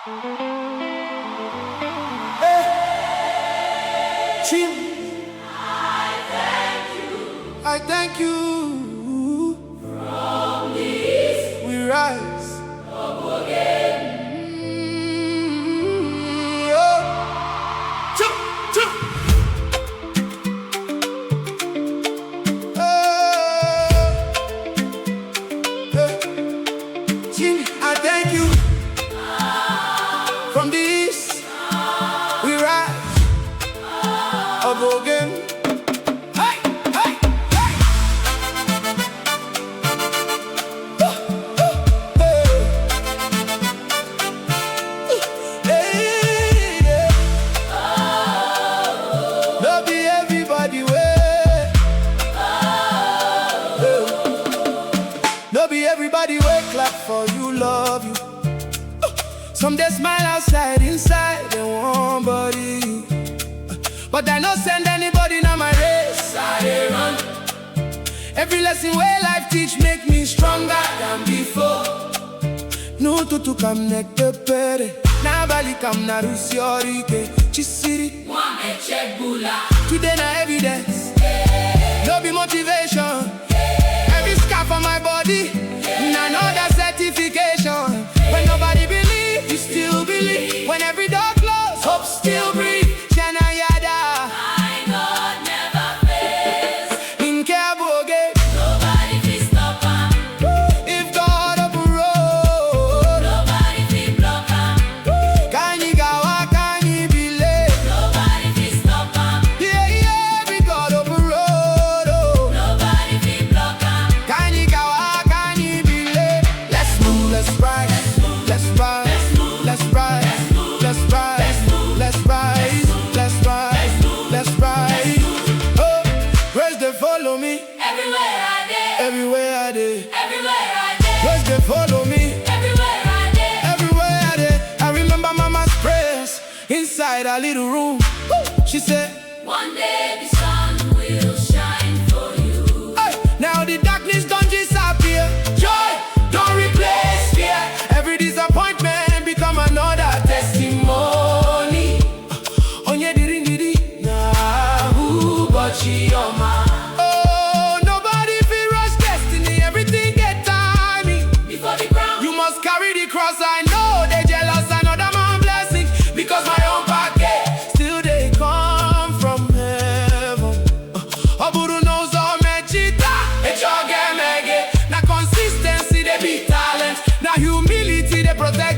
Hey, Chim, I thank you. From the east We rise. up again. Oh. Chim, chim. Chim, I thank you. From the east, we rise up again. Hey, hey, hey. Hey, yeah. No be everybody way. No be everybody way clap for you, love you. Some they smile outside, inside they want body you. But I no send anybody now my race, I dey run. Every lesson where life teach make me stronger than before. No tutu kam nek te pere, na bali kam na rusiorike. Chisiri, One check bula. today na evidence, no be motivation. Every scar for my body, na another certification. When nobody believe, you still believe. When every door close, hope still breathe. Shana yada, My God never fails. in Kaboge. Nobody fit stop him. If God open road, Nobody fit block him. kani gawa, kani bile. Nobody fit stop him. Yeah, yeah, if God open road, oh. Nobody fit block him. Kani gawa, kani bile. Let's move, let's ride, let's ride, let's ride, let's ride, let's ride, let's ride, let's ride. Oh, grace they follow me Everywhere I dey. everywhere I dey. Everywhere I dey. Grace they follow me Everywhere I dey. everywhere I dey. I remember mama's prayers inside a little room. She said, One day the sun will shine for you. hey, now the darkness don't disappear. Joy don't replace fear. Every disappointment become another testimony. Onye diri diri na who but she your ma. Oh, nobody feel rush destiny. Everything get timing. Before the ground. You must carry the cross. I know they jealous another man blessing because my own packet still they come from heaven. Oburu knows all mechita. Echoge mege. Na consistency they be talent. Na humility they protect